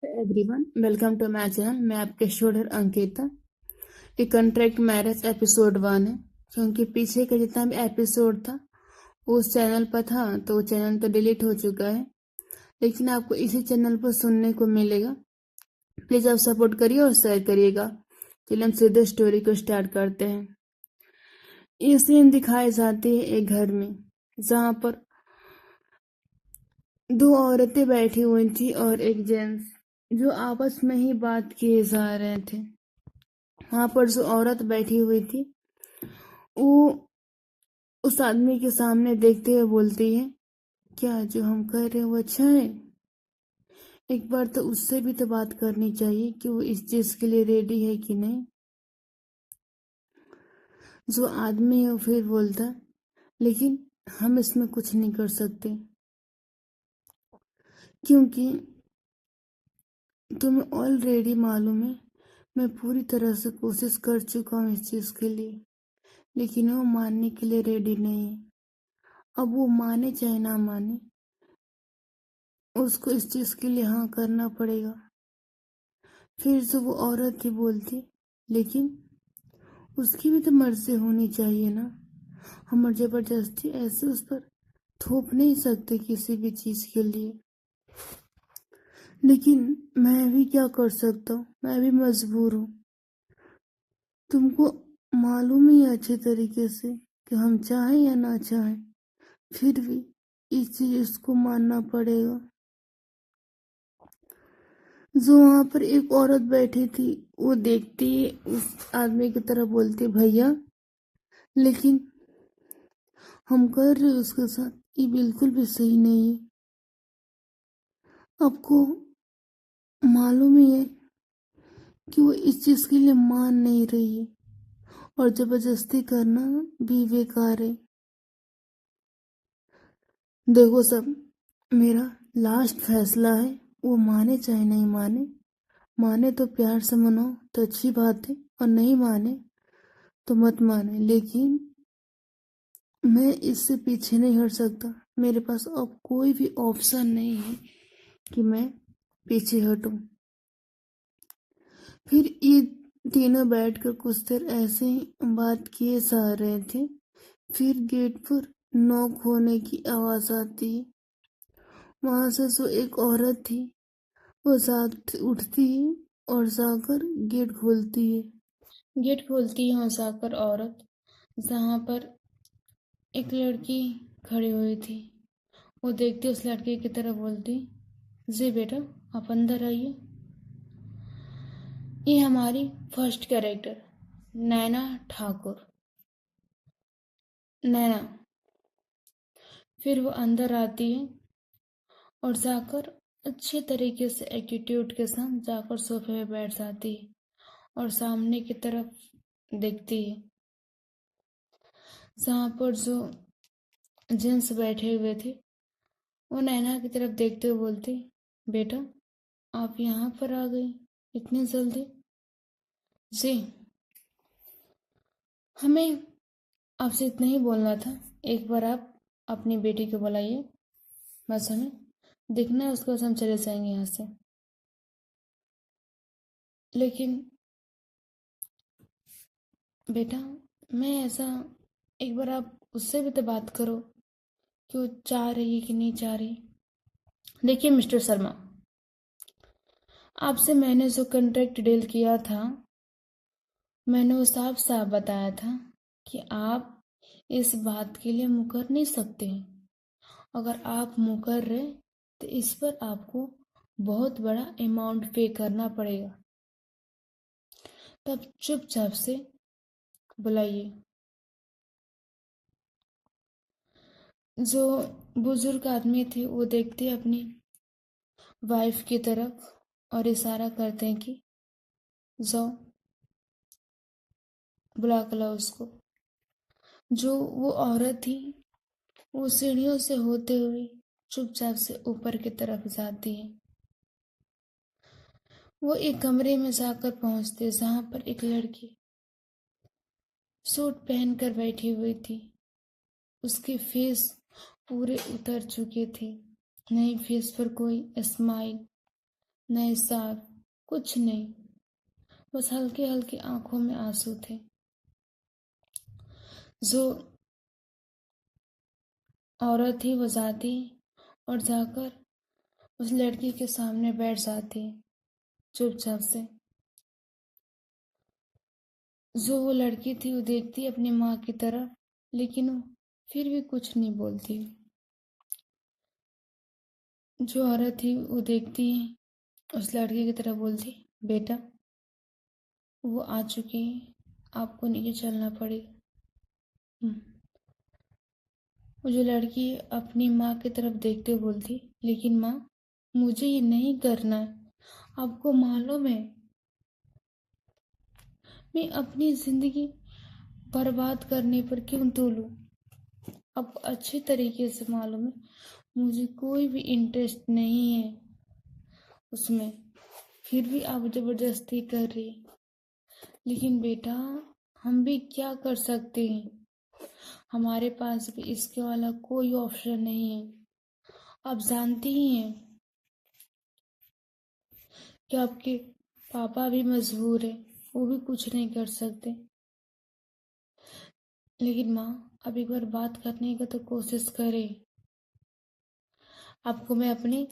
Everyone, welcome to my channel. मैं आपके student Ankita. ये कॉन्ट्रैक्ट मैरिज एपिसोड 1 है, क्योंकि पीछे का जितना भी एपिसोड था उस चैनल पर था, तो वो चैनल तो डिलीट हो चुका है, लेकिन आपको इसी चैनल पर सुनने को मिलेगा। प्लीज़ आप सपोर्ट करिए और शेयर करिएगा। चलिए हम सीधे स्टोरी को स्टार्ट करते हैं। ये सीन दिखाई जाती है एक घर में, जहाँ पर दो औरतें बैठी हुई थी और एक जेंट्स, जो आपस में ही बात किए जा रहे थे। वहां पर जो औरत बैठी हुई थी वो उस आदमी के सामने देखते हुए बोलती है, क्या जो हम कर रहे हैं वो अच्छा है? एक बार तो उससे भी तो बात करनी चाहिए कि वो इस चीज के लिए रेडी है कि नहीं। जो आदमी है वो फिर बोलता है, लेकिन हम इसमें कुछ नहीं कर सकते, क्योंकि तुम्हें ऑलरेडी मालूम है मैं पूरी तरह से कोशिश कर चुका हूँ इस चीज के लिए, लेकिन वो मानने के लिए रेडी नहीं है। अब वो माने चाहे ना माने, उसको इस चीज के लिए हाँ करना पड़ेगा। फिर से वो औरत ही बोलती, लेकिन उसकी भी तो मर्जी होनी चाहिए ना। हम जबरदस्ती ऐसे उस पर थोप नहीं सकते किसी भी चीज के लिए। लेकिन मैं भी क्या कर सकता हूँ, मैं भी मजबूर हूँ। तुमको मालूम ही है अच्छे तरीके से कि हम चाहें या ना चाहें, फिर भी इस चीज को मानना पड़ेगा। जो वहां पर एक औरत बैठी थी वो देखती उस आदमी की तरफ, बोलती, भैया लेकिन हम कर रहे उसके साथ ये बिल्कुल भी सही नहीं है। आपको मालूम ही है कि वो इस चीज के लिए मान नहीं रही है, और जबरदस्ती करना भी बेकार है। देखो सब, मेरा लास्ट फैसला है, वो माने चाहे नहीं माने। माने तो प्यार से मनाओ तो अच्छी बात है, और नहीं माने तो मत माने, लेकिन मैं इससे पीछे नहीं हट सकता। मेरे पास अब कोई भी ऑप्शन नहीं है कि मैं पीछे हटूं। फिर ये तीनों बैठकर कुछ देर ऐसे ही बात किए जा रहे थे। फिर गेट पर नॉक होने की आवाज आती है। वहां से जो एक औरत थी वो साथ उठती है और जाकर गेट खोलती है। गेट खोलती है और जाकर औरत, जहाँ पर एक लड़की खड़ी हुई थी, वो देखती उस लड़के की तरफ, बोलती, जी बेटा, आप अंदर आइए। ये हमारी फर्स्ट कैरेक्टर नैना ठाकुर। नैना फिर वो अंदर आती है और जाकर अच्छे तरीके से एटीट्यूड के साथ जाकर सोफे में बैठ जाती है और सामने की तरफ देखती है, जहाँ पर जो जेंट्स बैठे हुए थे। वो नैना की तरफ देखते हुए बोलती, बेटा आप यहाँ पर आ गई इतनी जल्दी? जी, हमें आपसे इतना ही बोलना था। एक बार आप अपनी बेटी को बुलाइए, बस हमें देखना है, उसके बाद हम चले जाएंगे यहाँ से। लेकिन बेटा, मैं ऐसा, एक बार आप उससे भी तो बात करो कि वो चाह रही है कि नहीं चाह रही। देखिए मिस्टर शर्मा, आपसे मैंने जो कॉन्ट्रैक्ट डील किया था, मैंने वो साफ साफ बताया था कि आप इस बात के लिए मुकर नहीं सकते हैं। अगर आप मुकर रहे तो इस पर आपको बहुत बड़ा अमाउंट पे करना पड़ेगा। तब चुपचाप से बुलाइए। जो बुजुर्ग आदमी थे वो देखते अपनी वाइफ की तरफ और इशारा करते हैं कि जाओ बुला कर लाओ उसको। जो वो औरत थी वो सीढ़ियों से होते हुए चुपचाप से ऊपर की तरफ जाती है। वो एक कमरे में जाकर पहुंचते जहां पर एक लड़की सूट पहनकर बैठी हुई थी। उसके फेस पूरे उतर चुके थे, नहीं फेस पर कोई स्माइल, न हिसाब, कुछ नहीं, बस हल्के हल्के आंखों में आंसू थे। जो औरत थी वो जाती और जाकर उस लड़की के सामने बैठ जाती चुपचाप से। जो वो लड़की थी वो देखती अपनी माँ की तरफ, लेकिन वो फिर भी कुछ नहीं बोलती। जो औरत थी वो देखती उस लड़की की तरफ, बोलती, बेटा वो आ चुकी है, आपको नीचे चलना पड़ेगा। वो जो लड़की अपनी माँ की तरफ देखते हुए बोलती, लेकिन माँ मुझे ये नहीं करना है, आपको मालूम है मैं अपनी जिंदगी बर्बाद करने पर क्यों तुलूं। आपको अच्छे तरीके से मालूम है मुझे कोई भी इंटरेस्ट नहीं है उसमें, फिर भी आप जबरदस्ती कर रही। लेकिन बेटा हम भी क्या कर सकते हैं, हमारे पास भी इसके वाला कोई ऑप्शन नहीं है। आप जानती ही हैं कि आपके पापा भी मजबूर है, वो भी कुछ नहीं कर सकते। लेकिन माँ अब एक बार बात करने का तो कोशिश करे। आपको मैं अपने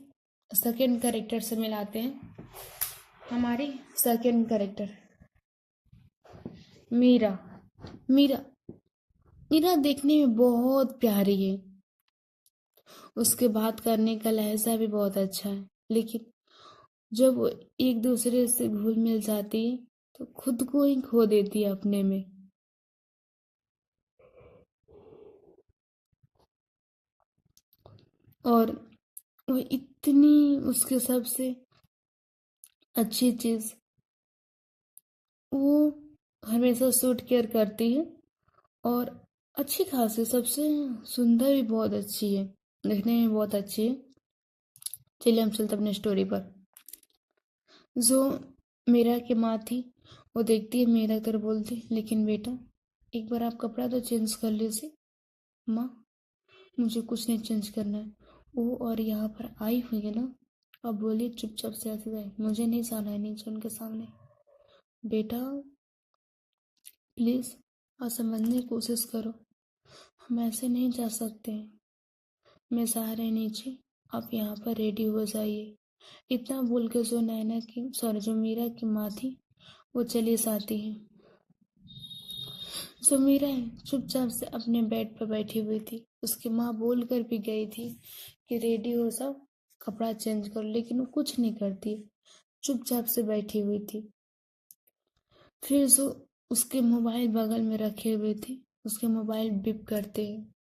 सेकंड कैरेक्टर से मिलाते हैं। हमारी सेकंड कैरेक्टर मीरा। मीरा मीरा देखने में बहुत प्यारी है, उसके बात करने का लहजा भी बहुत अच्छा है, लेकिन जब वो एक दूसरे से घुल मिल जाती है तो खुद को ही खो देती है अपने में। और वो इतनी उसके सबसे अच्छी चीज, वो हमेशा सूट केयर करती है और अच्छी खासी सबसे सुंदर भी बहुत अच्छी है, दिखने में बहुत अच्छी है। चलिए हम चलते अपने स्टोरी पर। जो मीरा की माँ थी वो देखती है मीरा कर बोलती, लेकिन बेटा एक बार आप कपड़ा तो चेंज कर लीजिए। माँ मुझे कुछ नहीं चेंज करना है, वो और यहाँ पर आई हुई है ना, अब बोलिए चुपचाप से ऐसे जाए, मुझे नहीं जाना है नीचे उनके सामने। बेटा प्लीज आप समझने की कोशिश करो, हम ऐसे नहीं जा सकते हैं, मैं जा रहे नीचे, आप यहाँ पर रेडी हो जाइए। इतना बोल के जो नैना की सॉरी जो मीरा की माँ थी वो चली जाती है। जो मीरा चुपचाप से अपने बेड पर बैठी हुई थी, उसकी माँ बोल कर भी गई थी कि रेडी हो सब कपड़ा चेंज करो, लेकिन वो कुछ नहीं करती, चुपचाप से बैठी हुई थी। फिर जो उसके मोबाइल बगल में रखे हुए थे, उसके मोबाइल बिप करते हैं,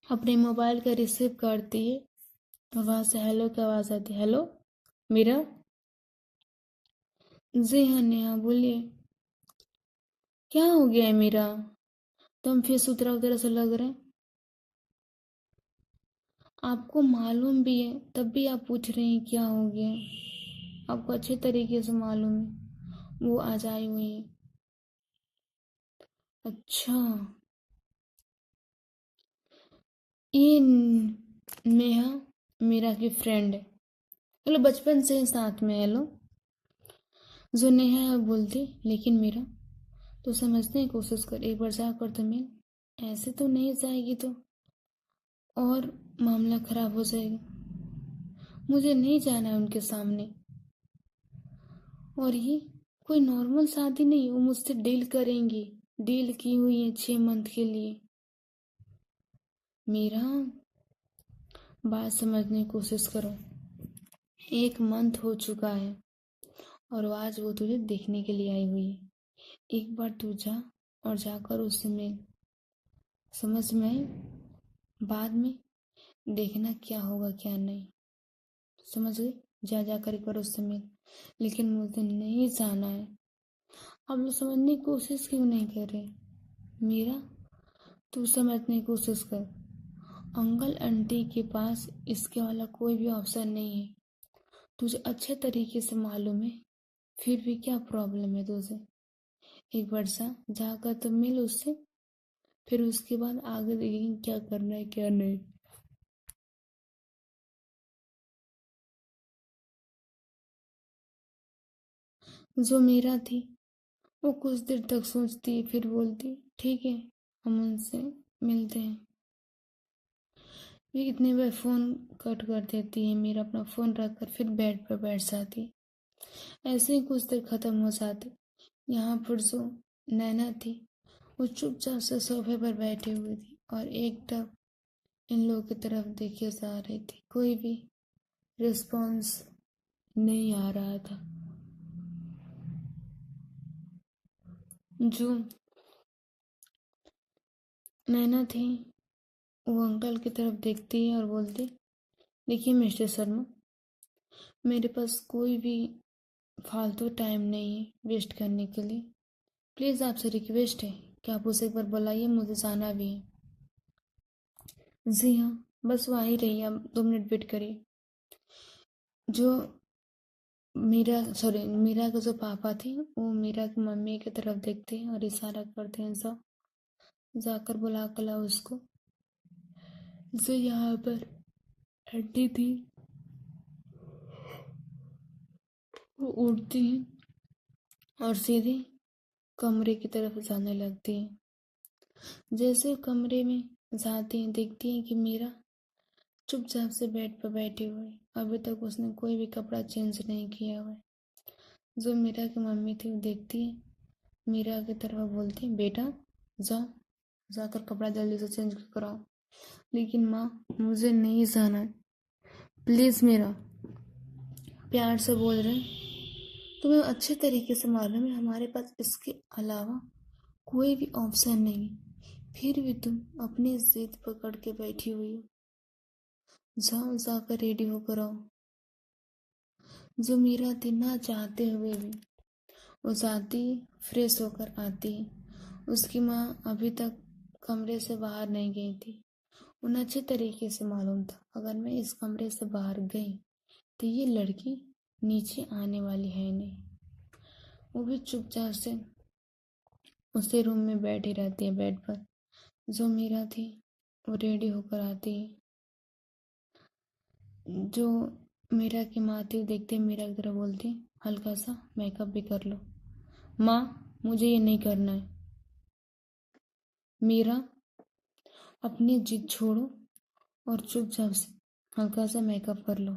अपने मोबाइल का रिसीव करती है और वहां से हेलो की आवाज आती है, हेलो मीरा। जी हाँ नेहा बोलिए। क्या हो गया है मीरा, तुम फिर सुतरा उतरा से लग रहे हैं। आपको मालूम भी है तब भी आप पूछ रहे हैं क्या हो गया, आपको अच्छे तरीके से मालूम है वो आज आई हुई है। अच्छा, ये नेहा मीरा की फ्रेंड है, हेलो बचपन से ही साथ में, हेलो। जो नेहा है बोलती, लेकिन मीरा तो समझने की कोशिश कर, एक बार जाकर तो मिल, ऐसे तो नहीं जाएगी तो और मामला खराब हो जाएगा, मुझे नहीं जाना है उनके सामने। और ये कोई नॉर्मल शादी नहीं, वो मुझसे डील करेंगी, डील की हुई है 6 मंथ के लिए। मीरा बात समझने की कोशिश करो, 1 मंथ हो चुका है और आज वो तुझे देखने के लिए आई हुई है, एक बार तू जा और जाकर उससे मिल, समझ में आई, बाद में देखना क्या होगा क्या नहीं, समझ गई, जा जाकर एक बार उससे मिल। लेकिन मुझे नहीं जाना है। आप लोग समझने की कोशिश क्यों नहीं कर रहे। मीरा तू समझने की कोशिश कर, अंकल आंटी के पास इसके वाला कोई भी ऑप्शन नहीं है, तुझे अच्छे तरीके से मालूम है, फिर भी क्या प्रॉब्लम है तुझे। एक बार जाकर तो मिल उससे, फिर उसके बाद आगे देखेंगे क्या करना है क्या नहीं। जो मीरा थी वो कुछ देर तक सोचती फिर बोलती ठीक है हम उनसे मिलते हैं। फिर इतने बार फ़ोन कट कर देती है। मीरा अपना फ़ोन रखकर फिर बेड पर बैठ जाती। ऐसे ही कुछ देर ख़त्म हो जाती। यहाँ पर जो नैना थी वो चुपचाप से सोफे पर बैठी हुई थी और एकटक इन लोगों की तरफ देखे जा रही थी। कोई भी रिस्पॉन्स नहीं आ रहा था। जो नैना थी वो अंकल की तरफ देखती है और बोलती देखिए मिस्टर शर्मा, मेरे पास कोई भी फालतू टाइम नहीं है वेस्ट करने के लिए। प्लीज़ आपसे रिक्वेस्ट है कि आप उसे एक बार बुलाइए, मुझे जाना भी है। जी हाँ, बस वो आ ही रही है, आप 2 मिनट वेट करिए। जो मीरा के जो पापा थे वो मीरा की मम्मी की तरफ देखते हैं और इशारा करते हैं सब जाकर बुला कर लाओ उसको। जो यहाँ पर आंटी थी वो उठती हैं और सीधे कमरे की तरफ जाने लगती हैं। जैसे कमरे में जाती हैं देखती हैं कि मीरा चुपचाप से बेड पर बैठी हुई है। अभी तक उसने कोई भी कपड़ा चेंज नहीं किया हुआ है। जो मीरा की मम्मी थी वो देखती है मीरा की तरफ, बोलती है बेटा जाओ जाकर कपड़ा जल्दी से चेंज कराओ। लेकिन माँ मुझे नहीं जाना है, प्लीज़ मेरा प्यार से बोल रहे हैं। तुम्हें अच्छे तरीके से मालूम है हमारे पास इसके अलावा कोई भी ऑप्शन नहीं है, फिर भी तुम अपनी जिद पकड़ के बैठी हुई हो। जाओ जाकर रेडी होकर आओ। जो मीरा थी ना चाहते हुए भी वो जाती, फ्रेश होकर आती। उसकी माँ अभी तक कमरे से बाहर नहीं गई थी। उन्हें अच्छे तरीके से मालूम था अगर मैं इस कमरे से बाहर गई तो ये लड़की नीचे आने वाली है नहीं। वो भी चुपचाप से उसी रूम में बैठी रहती है बेड पर। जो मीरा थी वो रेडी होकर आती है। जो मीरा की माँ थी वो देखते मीरा की तरफ बोलती हल्का सा मेकअप भी कर लो। माँ मुझे ये नहीं करना है। मीरा अपनी जिद छोड़ो और चुपचाप से हल्का सा मेकअप कर लो।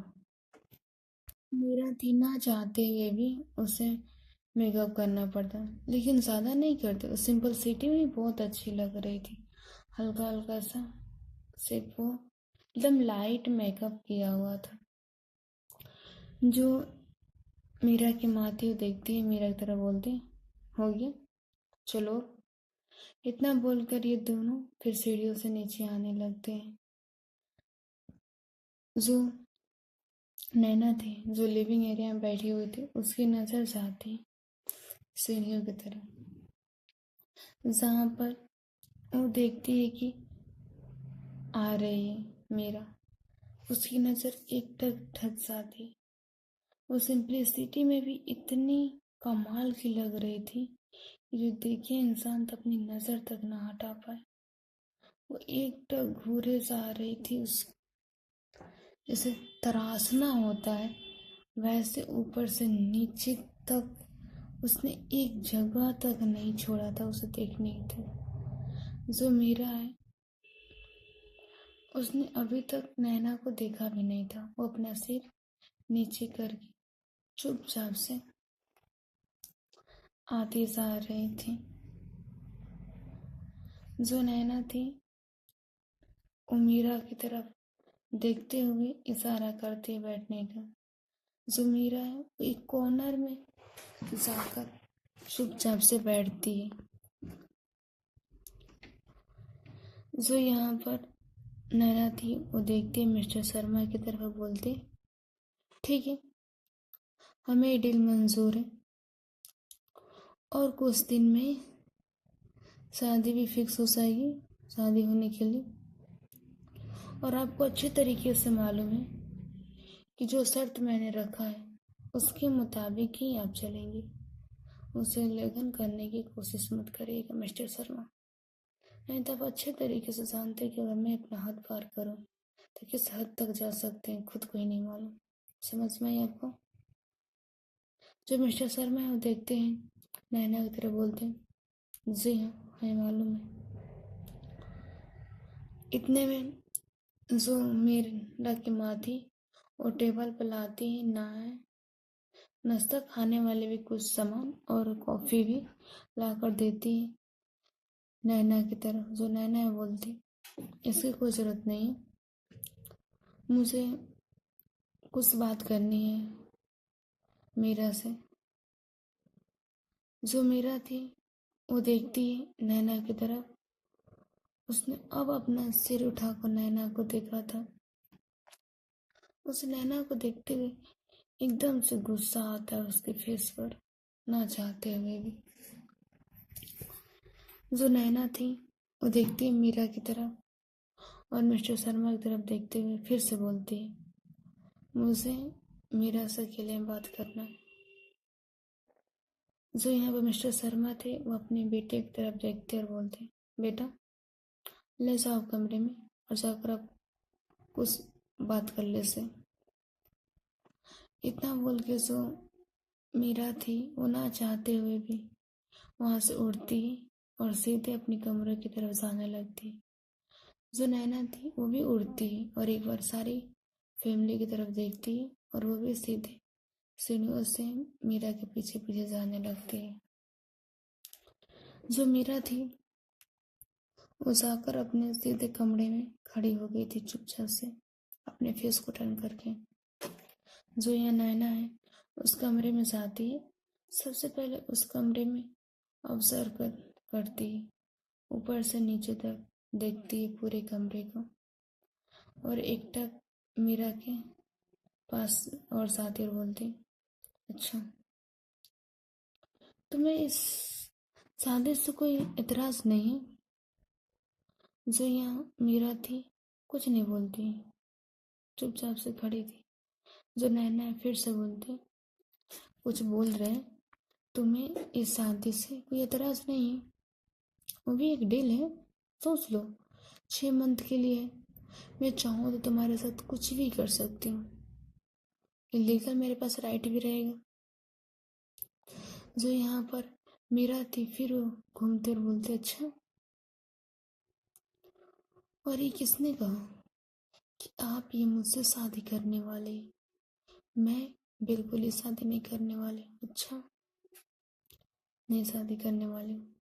मीरा थी ना चाहते हुए भी उसे मेकअप करना पड़ता, लेकिन ज़्यादा नहीं करते। उस सिंपल सिटी में बहुत अच्छी लग रही थी। हल्का हल्का सा सिर्फ वो एकदम लाइट मेकअप किया हुआ था। जो मीरा की माँ थी वो देखती है मीरा की तरफ, बोलती हो गया चलो। इतना बोलकर ये दोनों फिर सीढ़ियों से नीचे आने लगते हैं। जो नैना थी जो लिविंग एरिया में बैठी हुई थी उसकी नज़र जाती सीढ़ियों की तरफ, जहाँ पर वो देखती है कि आ रही है मीरा। उसकी नज़र एक टक ठग जाती। वो सिंपलिसिटी में भी इतनी कमाल की लग रही थी कि जो देखे इंसान तो अपनी नज़र तक ना हटा पाए। वो एक टक घूरे जा रही थी। उस जैसे तराशना होता है वैसे ऊपर से नीचे तक उसने एक जगह तक नहीं छोड़ा था उसे देखने की। जो मीरा है उसने अभी तक नैना को देखा भी नहीं था। वो अपना सिर नीचे करके चुपचाप से आती जा रही थी। जो नैना थी वो मीरा की तरफ देखते हुए इशारा करती है बैठने का। जो मीरा है वो एक कॉर्नर में जाकर चुपचाप से बैठती है। जो यहाँ पर नैना थी वो देखती है मिस्टर शर्मा की तरफ, बोलती ठीक है हमें डील मंजूर है और कुछ दिन में शादी भी फिक्स हो जाएगी शादी होने के लिए। और आपको अच्छे तरीके से मालूम है कि जो शर्त मैंने रखा है उसके मुताबिक ही आप चलेंगे। उसे उल्लंघन करने की कोशिश मत करिएगा मिस्टर शर्मा। नहीं तो आप अच्छे तरीके से जानते हैं कि अगर मैं अपना हद पार करूं तो किस हद तक जा सकते हैं खुद को ही नहीं मालूम। समझ में आई आपको? जो मिस्टर शर्मा है वो देखते हैं, नैना की तरफ बोलते हैं, जी हाँ, हमें मालूम है। इतने में जो मीरा की माँ थी वो टेबल पर लाती है नाश्ता खाने वाले भी कुछ सामान और कॉफ़ी भी लाकर देती है नैना की तरफ। जो नैना है बोलती, इसकी कोई ज़रूरत नहीं है, मुझे कुछ बात करनी है मीरा से। जो मीरा थी वो देखती है नैना की तरफ। उसने अब अपना सिर उठाकर नैना को देखा था। उस नैना को देखते हुए एकदम से गुस्सा आता है उसके फेस पर, ना चाहते हुए भी। जो नैना थी वो देखती है मीरा की तरफ और मिस्टर शर्मा की तरफ देखते हुए फिर से बोलती है, मुझे मीरा से अकेले में बात करना है। जो यहाँ पर मिस्टर शर्मा थे वो अपने बेटे की तरफ देखते और बोलते, बेटा ले जाओ कमरे में और जाकर आप कुछ बात कर ले से। इतना बोल के जो मीरा थी वो ना चाहते हुए भी वहां से उड़ती और सीधे अपनी कमरे की तरफ जाने लगती। जो नैना थी वो भी उड़ती है और एक बार सारी फैमिली की तरफ देखती है और वो भी सीधे सीढ़ियों से मीरा के पीछे पीछे जाने लगती है। जो मीरा थी वो जाकर अपने सीधे कमरे में खड़ी हो गई थी चुपचाप से, अपने फेस को टर्न करके। जो यहाँ नैना है उस कमरे में जाती है, सबसे पहले उस कमरे में ऑब्जर्व करती है, ऊपर से नीचे तक देखती है पूरे कमरे को और एकटक मीरा के पास और जाती और बोलती, अच्छा तुम्हें इस शादी से कोई एतराज नहीं है? जो यहाँ मीरा थी कुछ नहीं बोलती, चुपचाप से खड़ी थी। जो नैना फिर से बोलती, कुछ बोल रहे हैं, तुम्हें इस शादी से कोई एतराज नहीं है? वो भी एक डील है, सोच लो, 6 मंथ के लिए। मैं चाहूँ तो तुम्हारे साथ कुछ भी कर सकती हूँ, इलीगल मेरे पास राइट भी रहेगा। जो यहाँ पर मीरा थी फिर वो घूमते और बोलते, अच्छा और ये किसने कहा कि आप ये मुझसे शादी करने वाले? मैं बिल्कुल ही शादी नहीं करने वाली। अच्छा, नहीं शादी करने वाली हूँ?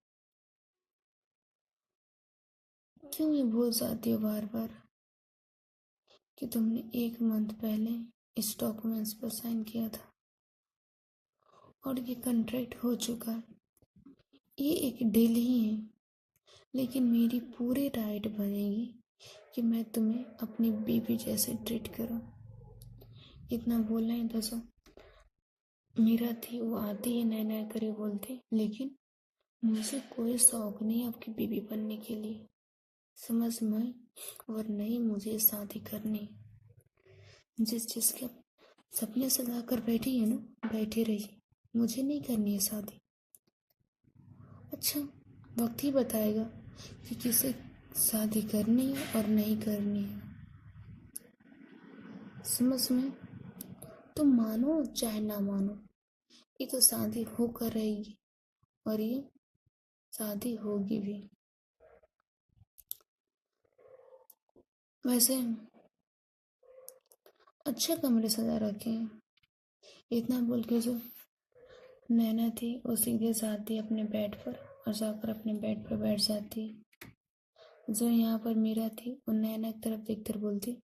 क्यों ये भूल जाती हो बार बार कि तुमने 1 मंथ पहले इस डॉक्यूमेंट्स पर साइन किया था और ये कॉन्ट्रैक्ट हो चुका है। ये एक डील ही है, लेकिन मेरी पूरी राइट बनेगी कि मैं तुम्हें अपनी बीवी जैसे ट्रीट करूं। इतना बोलना ही था सो मीरा थी वो आती है नैना करे बोलती, लेकिन मुझे कोई शौक नहीं आपकी बीवी बनने के लिए, समझ में? और नहीं मुझे शादी करनी। जिस जिसके सपने सजाकर बैठी है ना, बैठी रही, मुझे नहीं करनी है शादी। अच्छा, वक्त ही बताएगा कि किसे शादी करनी है और नहीं करनी है, समझ में? तुम मानो चाहे ना मानो, ये तो शादी होकर रहेगी और ये शादी होगी भी। वैसे अच्छे कमरे सजा रखे हैं। इतना बोल के जो नैना थी वो सीधे जाती अपने बेड पर और जाकर अपने बेड पर बैठ जाती। जो यहाँ पर मीरा थी वो नैना की तरफ देखकर बोलती,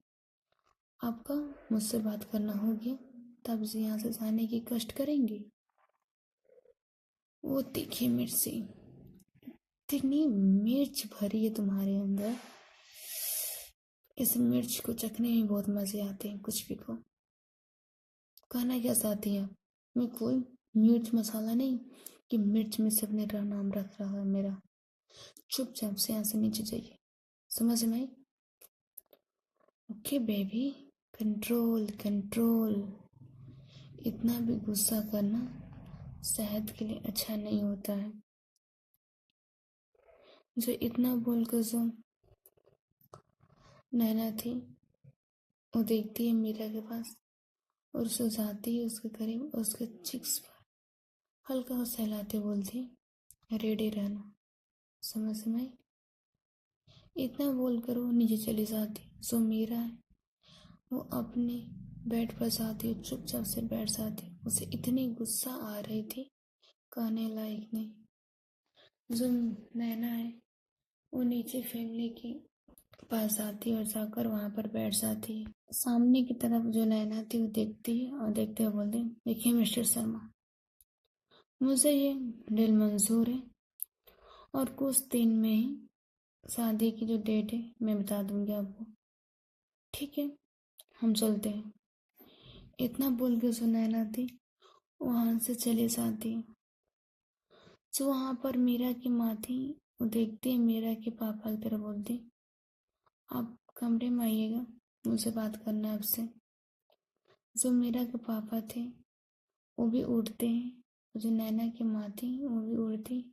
आपका मुझसे बात करना हो गया तब से यहाँ से जाने की कष्ट करेंगी? वो तीखी मिर्ची, इतनी मिर्च भरी है तुम्हारे अंदर, इस मिर्च को चखने में बहुत मजे आते हैं, कुछ भी को कहना क्या चाहती है? मैं कोई मिर्च मसाला नहीं कि मिर्च में से अपने नाम रख रहा है मेरा। चुपचाप से यहाँ से नीचे जाइए, समझ में आई? Okay baby, control control. इतना भी गुस्सा करना सेहत के लिए अच्छा नहीं होता है। जो इतना बोलकर जो नैना थी वो देखती है मीरा के पास और उसे जाती है उसके करीब और उसके चिक्स पर हल्का सहलाते बोलती, रेडी रहना, समझ में आई? इतना बोलकर वो नीचे चली जाती। जो मीरा है वो अपने बेड पर जाती और चुपचाप से बैठ जाती। उसे इतनी गुस्सा आ रही थी, कहने लायक नहीं। जो नैना है वो नीचे फैमिली के पास आती है और जाकर वहां पर बैठ जाती है। सामने की तरफ जो नैना थी वो देखती है और देखते हुए बोलती, देखिए मिस्टर शर्मा, मुझे ये डील मंजूर है और कुछ दिन में ही शादी की जो डेट है मैं बता दूंगी आपको। ठीक है, हम चलते हैं। इतना बोल के जो नैना थी वहां से चले जाती। जो वहां पर मीरा की माँ थी वो देखती है मीरा के पापा की तरफ, बोलती, आप कमरे में आइएगा, मुझे बात करना है आपसे। जो मीरा के पापा थे वो भी उठते हैं और जो नैना की माँ थी वो भी उठती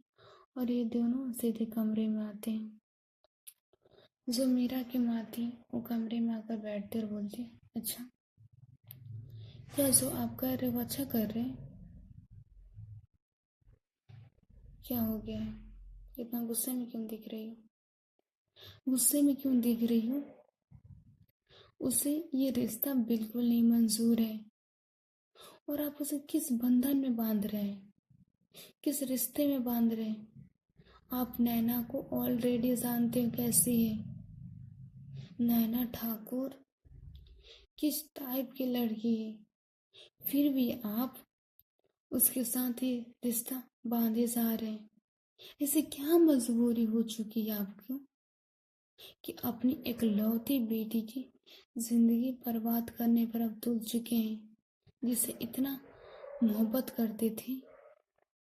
और ये दोनों सीधे कमरे में आते हैं। जो मीरा की माँ थी वो कमरे में आकर बैठते और बोलती, अच्छा, क्या जो आप कर रहे हो वो अच्छा कर रहे हैं? क्या हो गया है? इतना गुस्से में क्यों दिख रही हो? गुस्से में क्यों दिख रही हो? उसे ये रिश्ता बिल्कुल नहीं मंजूर है और आप उसे किस बंधन में बांध रहे हैं, किस रिश्ते में बांध रहे हैं? आप नैना को ऑलरेडी जानते हो कैसी है। नैना ठाकुर किस टाइप की लड़की है, फिर भी आप उसके साथ ही रिश्ता बांधे जा रहे हैं। ऐसे क्या मजबूरी हो चुकी है आपको कि अपनी इकलौती बेटी की जिंदगी बर्बाद करने पर अब तुल चुके हैं, जिसे इतना मोहब्बत करते थे,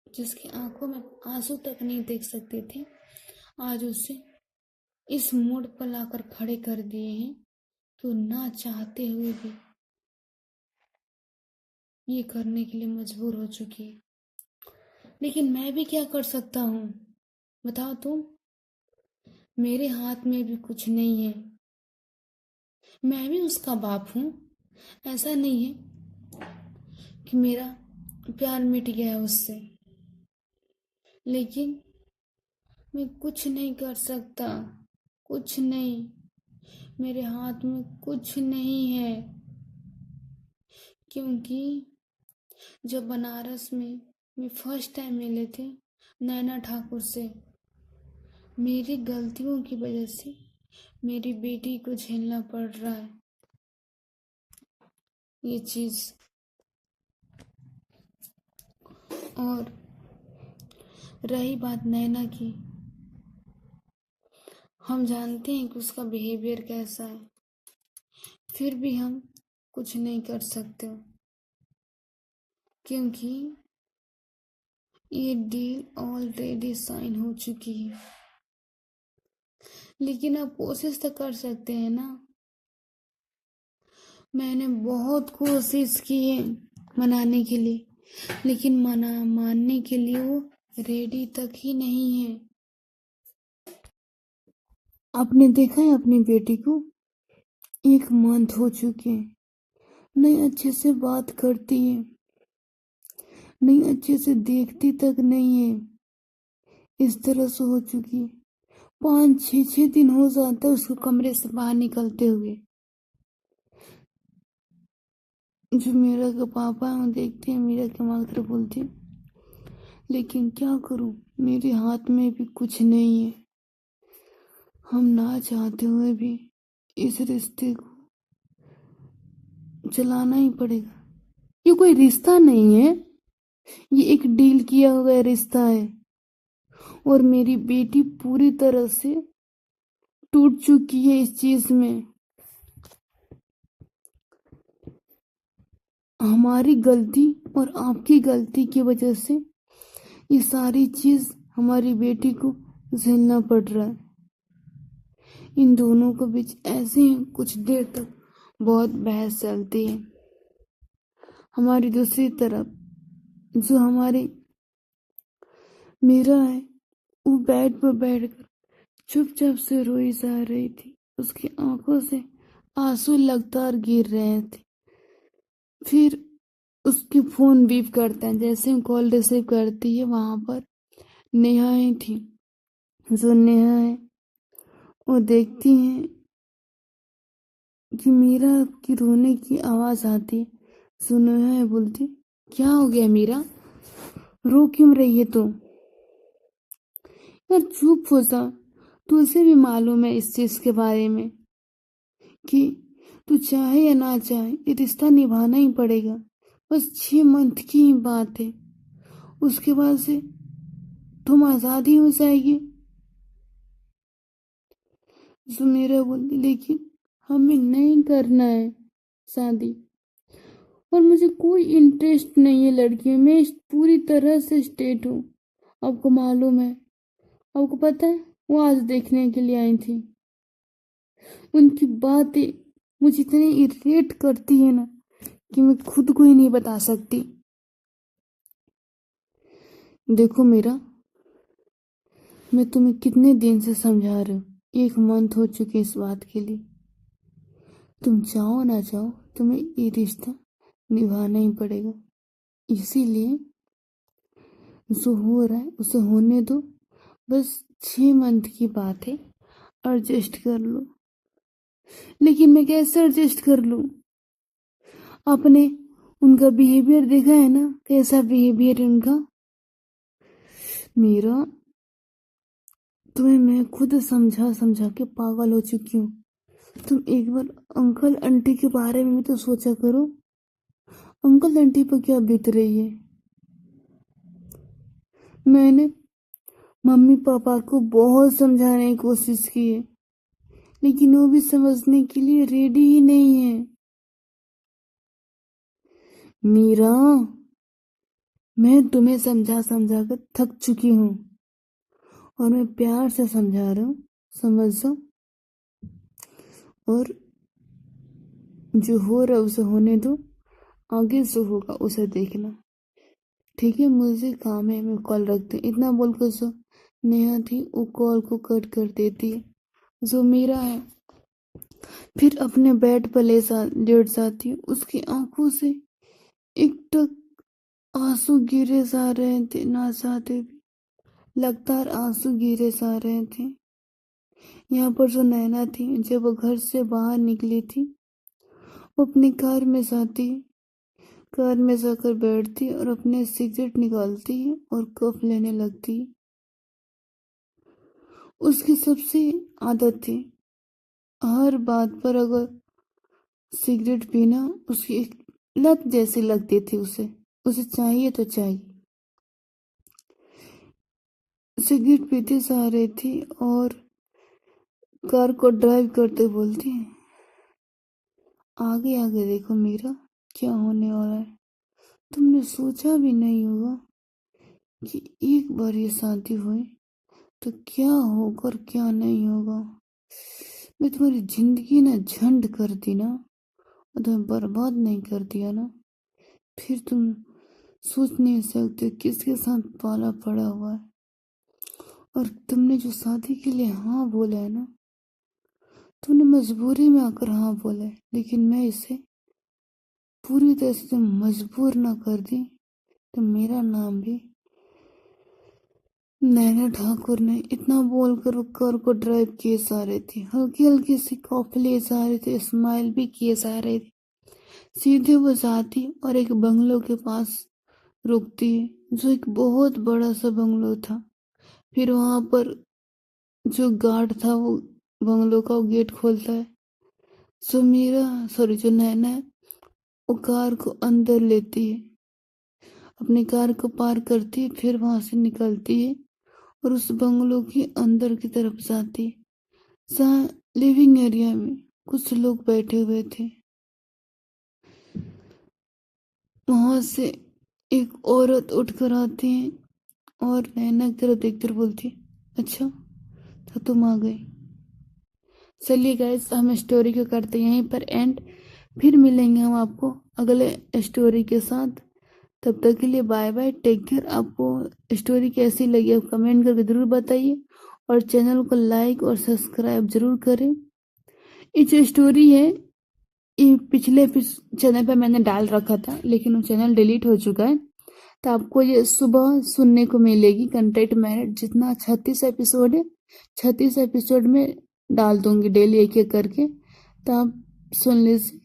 जिसकी आंखों में आंसू तक नहीं देख सकते थे, आज उसे इस मोड़ पर लाकर खड़े कर दिए हैं तो ना चाहते हुए भी ये करने के लिए मजबूर हो चुकी है। लेकिन मैं भी क्या कर सकता हूँ, बताओ तुम? मेरे हाथ में भी कुछ नहीं है, मैं भी उसका बाप हूँ। ऐसा नहीं है कि मेरा प्यार मिट गया है उससे, लेकिन मैं कुछ नहीं कर सकता, कुछ नहीं, मेरे हाथ में कुछ नहीं है। क्योंकि जब बनारस में मैं फर्स्ट टाइम मिले थे नैना ठाकुर से, मेरी गलतियों की वजह से मेरी बेटी को झेलना पड़ रहा है ये चीज। और रही बात नैना की, हम जानते हैं कि उसका बिहेवियर कैसा है, फिर भी हम कुछ नहीं कर सकते क्योंकि ये डील ऑलरेडी साइन हो चुकी है। लेकिन आप कोशिश तो कर सकते हैं ना। मैंने बहुत कोशिश की है मनाने के लिए, लेकिन मानने के लिए वो रेडी तक ही नहीं है। आपने देखा है अपनी बेटी को, 1 मंथ हो चुके हैं, नहीं अच्छे से बात करती है, नहीं अच्छे से देखती तक नहीं है, इस तरह से हो चुकी है। 5-6 दिन हो जाता है उसको कमरे से बाहर निकलते हुए। जो मीरा के पापा हैं वो देखते हैं मीरा के माँ की तरफ, बोलती, लेकिन क्या करूं, मेरे हाथ में भी कुछ नहीं है। हम ना चाहते हुए भी इस रिश्ते को चलाना ही पड़ेगा। ये कोई रिश्ता नहीं है, ये एक डील किया हुआ रिश्ता है और मेरी बेटी पूरी तरह से टूट चुकी है इस चीज में। हमारी गलती और आपकी गलती की वजह से ये सारी चीज हमारी बेटी को झेलना पड़ रहा है। इन दोनों के बीच ऐसे ही कुछ देर तक बहुत बहस चलती है। हमारी दूसरी तरफ जो हमारी मीरा है वो बेड पर बैठकर चुपचाप से रोई जा रही थी। उसकी आंखों से आंसू लगातार गिर रहे थे। फिर उसकी फोन बीप करता है। जैसे ही कॉल रिसीव करती है वहां पर नेहा ही थी। जो नेहा है वो देखती है कि मीरा की रोने की आवाज आती। जो नेहा है बोलती, क्या हो गया मीरा, रो क्यों रही है तू? यार चुप हो जा, तुझे भी मालूम है इस चीज के बारे में कि तू चाहे या ना चाहे ये रिश्ता निभाना ही पड़ेगा। बस 6 मंथ की ही बात है, उसके बाद से तुम आजाद ही हो जाएगी। सुमेरा बोली, लेकिन हमें नहीं करना है शादी, और मुझे कोई इंटरेस्ट नहीं है लड़कियों में। पूरी तरह से स्ट्रेट हूँ, आपको मालूम है। आपको पता है वो आज देखने के लिए आई थी। उनकी बातें मुझे इतनी इरिटेट करती है ना कि मैं खुद को ही नहीं बता सकती। देखो मीरा, मैं तुम्हें कितने दिन से समझा रही हूँ, 1 मंथ हो चुके इस बात के लिए। तुम चाहो ना चाहो तुम्हें ये रिश्ता निभाना ही पड़ेगा। इसीलिए जो हो रहा है उसे होने दो। बस 6 मंथ की बात है, एडजस्ट कर लो। लेकिन मैं कैसे एडजस्ट कर लूं? आपने उनका बिहेवियर देखा है ना, कैसा बिहेवियर है उनका। मेरा तुम्हें मैं खुद समझा समझा के पागल हो चुकी हूँ। तुम एक बार अंकल आंटी के बारे में भी तो सोचा करो। अंकल आंटी पर क्या बीत रही है। मैंने मम्मी पापा को बहुत समझाने की कोशिश की है, लेकिन वो भी समझने के लिए रेडी ही नहीं है। मीरा, मैं तुम्हें समझा समझा कर थक चुकी हूँ, और मैं प्यार से समझा रहा हूँ, समझ जाओ। और जो हो रहा है उसे होने दो, आगे जो होगा उसे देखना। ठीक है, मुझे काम है, मैं कॉल रखती हूँ। इतना बोलकर जो नेहा थी वो कॉल को कट कर देती है। जो मीरा है फिर अपने बेड पर लेट जाती है। उसकी आंखों से एक टक आंसू गिरे जा रहे थे, ना चाहते भी लगातार आंसू गिरे जा रहे थे। यहाँ पर जो नैना थी, जब वो घर से बाहर निकली थी, वो अपनी कार में जाती, कार में जाकर बैठती और अपने सिगरेट निकालती और कफ लेने लगती। उसकी सबसे आदत थी, हर बात पर अगर सिगरेट पीना उसकी एक लत जैसी लगती थी। उसे चाहिए तो चाहिए। सिगरेट पीती जा रही थी और कार को ड्राइव करते बोलती, आगे आगे देखो मीरा, क्या होने वाला है। तुमने सोचा भी नहीं होगा कि एक बार ये शादी हुई तो क्या होगा और क्या नहीं होगा। मैं तुम्हारी जिंदगी ना झंड कर दी ना, और तुम्हें बर्बाद नहीं कर दिया ना, फिर तुम सोच नहीं सकते किसके साथ पाला पड़ा हुआ है। और तुमने जो शादी के लिए हाँ बोला है ना, तुमने मजबूरी में आकर हाँ बोला है, लेकिन मैं इसे पूरी तरह से तुम मजबूर ना कर दी तो मेरा नाम भी नैना ठाकुर ने। इतना बोलकर वो कार को ड्राइव किए जा रहे थे, हल्की हल्की सी कॉफ लिए जा रहे थे, स्माइल भी किए जा रहे थे। सीधे वो जाती और एक बंगलों के पास रुकती, जो एक बहुत बड़ा सा बंगलो था। फिर वहां पर जो गार्ड था वो बंगलों का गेट खोलता है। जो नैना है वो कार को अंदर लेती है, अपनी कार को पार करती है, फिर वहां से निकलती है और उस बंगलों के अंदर की तरफ जाती है, जहाँ लिविंग एरिया में कुछ लोग बैठे हुए थे। वहां से एक औरत उठकर आती है और नैना की तरफ देखकर बोलती, अच्छा तो तुम आ गए। चलिए गाइस, हम स्टोरी को करते हैं यहीं पर एंड। फिर मिलेंगे हम आपको अगले स्टोरी के साथ। तब तक के लिए बाय बाय, टेक केयर। आपको स्टोरी कैसी लगी आप कमेंट करके जरूर बताइए, और चैनल को लाइक और सब्सक्राइब जरूर करें। ये जो स्टोरी है पिछले चैनल पे मैंने डाल रखा था, लेकिन वो चैनल डिलीट हो चुका है। तो आपको ये सुबह सुनने को मिलेगी कंटेंट मैरिड, जितना 36 एपिसोड है 36 एपिसोड में डाल दूंगी डेली एक एक करके, तो आप सुन लीजिए।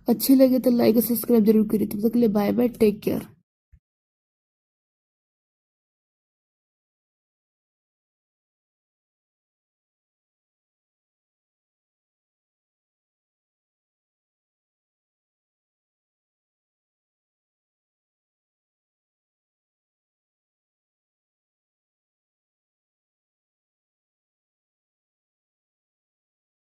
अच्छी लगे तो लाइक और सब्सक्राइब जरूर करिए। तब तक के लिए बाय बाय, टेक केयर।